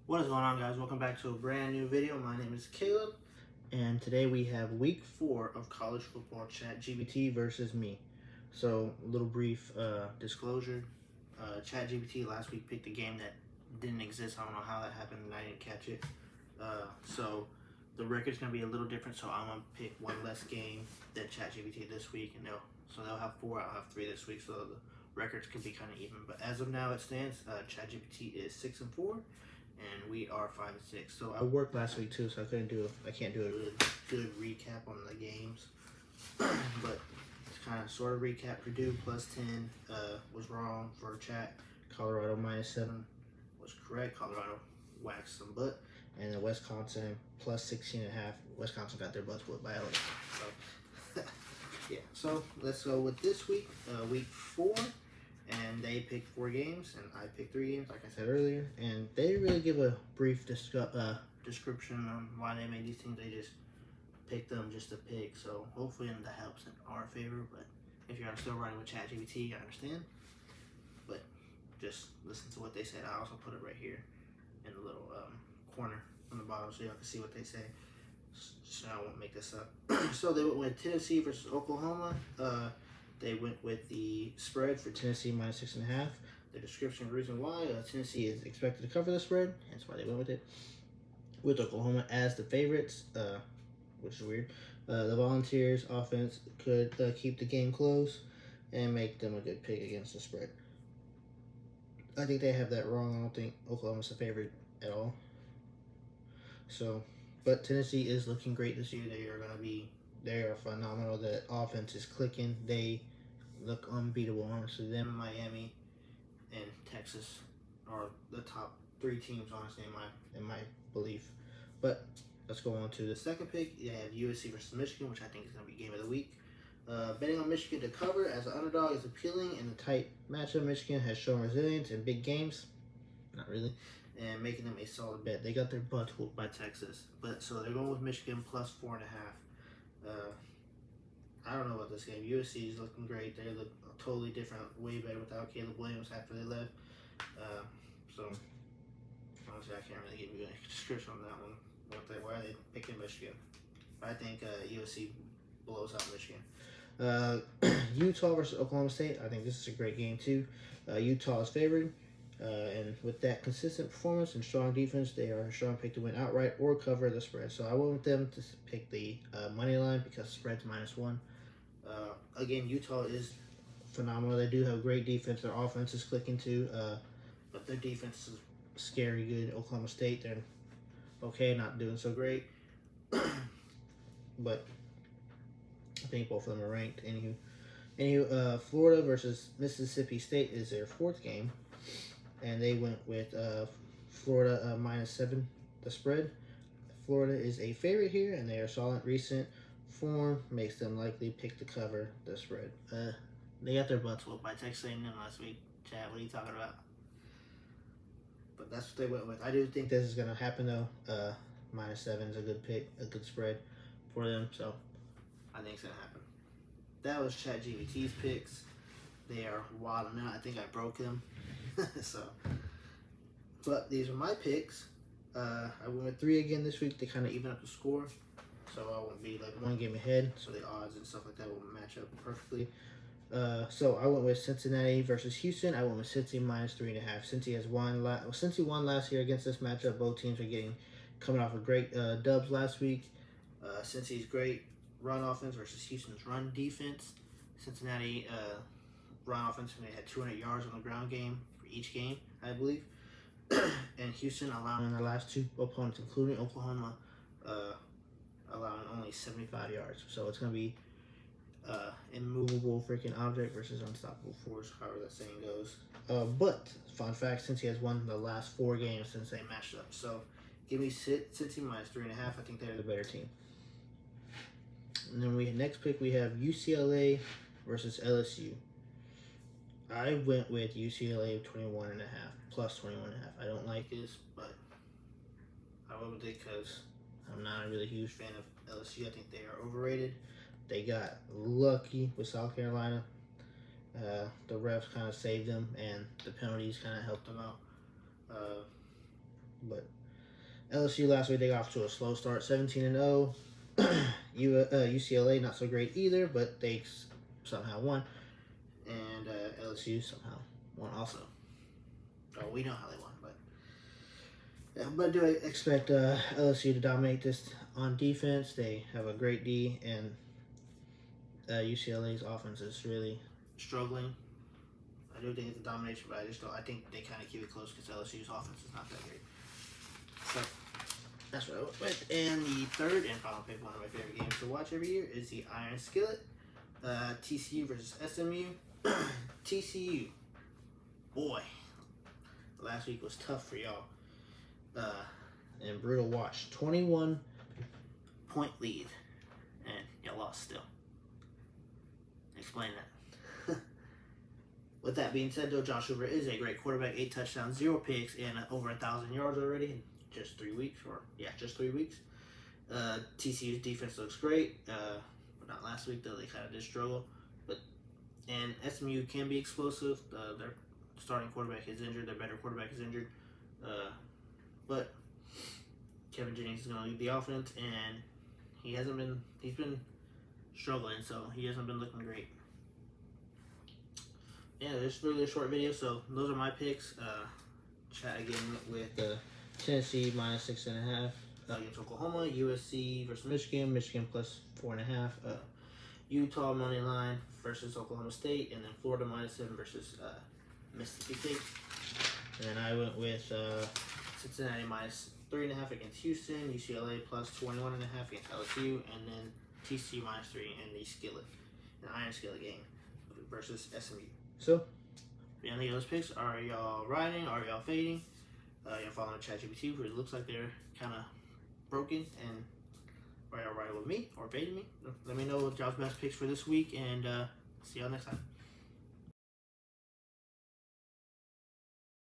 What is going on, guys? Welcome back to a brand new video. My name is Caleb, and today we have week 4 of college football. ChatGPT versus me. So, a little brief disclosure. ChatGPT last week picked a game that didn't exist. I don't know how that happened, and I didn't catch it. So the record's gonna be a little different. So I'm gonna pick one less game than ChatGPT this week, and they'll have 4. I'll have 3 this week. So the records could be kind of even. But as of now, it stands. ChatGPT is 6-4. And we are 5-6. So I worked last week too, so I can't do a good recap on the games. But it's kind of sort of recap. Purdue +10 was wrong for chat. Colorado -7 was correct. Colorado waxed some butt, and then Wisconsin +16.5. Wisconsin got their butts whooped by LA. So yeah. So let's go with this week, week 4. And they picked 4 games, and I picked 3 games, like I said earlier. And they didn't really give a brief description on why they made these teams. They just picked them just to pick. So hopefully that helps in our favor. But if you're still running with ChatGPT, I understand. But just listen to what they said. I also put it right here in the little corner on the bottom so y'all can see what they say. So I won't make this up. So they went with Tennessee versus Oklahoma. They went with the spread for Tennessee -6.5. The description reason why Tennessee is expected to cover the spread, hence why they went with it. With Oklahoma as the favorites, which is weird. The Volunteers offense could keep the game close and make them a good pick against the spread. I think they have that wrong. I don't think Oklahoma's the favorite at all. So, but Tennessee is looking great this year. They are phenomenal. The offense is clicking. They look unbeatable, honestly. Them, Miami, and Texas are the top 3 teams, honestly, in my belief. But let's go on to the second pick. You have USC versus Michigan, which I think is going to be game of the week. Betting on Michigan to cover as an underdog is appealing. In the tight matchup, Michigan has shown resilience in big games. Not really. And making them a solid bet. They got their butt whooped by Texas. So they're going with Michigan +4.5. I don't know about this game. USC is looking great. They look totally different, way better without Caleb Williams after they left. So honestly, I can't really give you a description on that one. Why are they picking Michigan? But I think USC blows out Michigan. Utah versus Oklahoma State. I think this is a great game too. Utah is favored. And with that consistent performance and strong defense, they are a strong pick to win outright or cover the spread. So I went with them to pick the money line because the spread's -1. Again, Utah is phenomenal. They do have great defense. Their offense is clicking too, but their defense is scary good. Oklahoma State, they're okay, not doing so great. But I think both of them are ranked. Anywho, Florida versus Mississippi State is their 4th game. And they went with Florida -7, the spread. Florida is a favorite here, and they are solid. Recent form makes them likely pick to cover the spread. They got their butts whooped by Texas A&M last week. Chad, what are you talking about? But that's what they went with. I do think this is going to happen, though. -7 is a good pick, a good spread for them. So I think it's going to happen. That was ChatGPT's picks. They are wild now. I think I broke them. But these are my picks. I went with 3 again this week to kind of even up the score, so I won't be like 1 game ahead. So the odds and stuff like that will match up perfectly. So I went with Cincinnati versus Houston. I went with Cincy -3.5. Cincy won last year against this matchup. Both teams are coming off of great dubs last week. Cincy's great run offense versus Houston's run defense. Cincinnati run offense, and they had 200 yards on the ground game for each game, I believe. And Houston allowing the last 2 opponents, including Oklahoma, allowing only 75 yards. So it's going to be immovable freaking object versus unstoppable force, however that saying goes. But, fun fact, Cincy has won the last 4 games since they matched up. So give me Cincy -3.5. I think they're the better team. And then next pick we have UCLA versus LSU. I went with UCLA +21.5. I don't like this, but I went with it because I'm not a really huge fan of LSU. I think they are overrated. They got lucky with South Carolina. The refs kind of saved them, and the penalties kind of helped them out. But LSU last week, they got off to a slow start, 17-0. UCLA not so great either, but they somehow won, and LSU somehow won also. Oh, we know how they won, but yeah, but do I expect LSU to dominate this on defense? They have a great D, and UCLA's offense is really struggling. I do think it's a domination, but I just don't. I think they kind of keep it close because LSU's offense is not that great. So that's what I went with. And the third and final pick, one of my favorite games to watch every year, is the Iron Skillet. TCU versus SMU. TCU, boy, last week was tough for y'all. And brutal watch. 21-point lead, and y'all lost still. Explain that. With that being said, though, Josh Hoover is a great quarterback. 8 touchdowns, 0 picks, and over 1,000 yards already in just 3 weeks. Just 3 weeks. TCU's defense looks great. But not last week, though. They kind of did struggle. And SMU can be explosive. Their starting quarterback is injured. Their better quarterback is injured. But Kevin Jennings is going to lead the offense, and he's been struggling, so he hasn't been looking great. Yeah, it's really a short video, so those are my picks. Chat again with Tennessee minus 6.5 against Oklahoma, USC versus Michigan plus 4.5, Utah money line versus Oklahoma State, and then Florida minus 7 versus Mississippi State. And then I went with Cincinnati minus 3.5 against Houston, UCLA plus 21.5 against LSU, and then TCU minus 3 in the Iron Skillet game versus SMU. So, if any of those picks, are y'all riding? Are y'all fading? Y'all following ChatGPT, who it looks like they're kind of broken, and are y'all riding with me or fading me? Let me know what y'all's best picks for this week, and see y'all next time.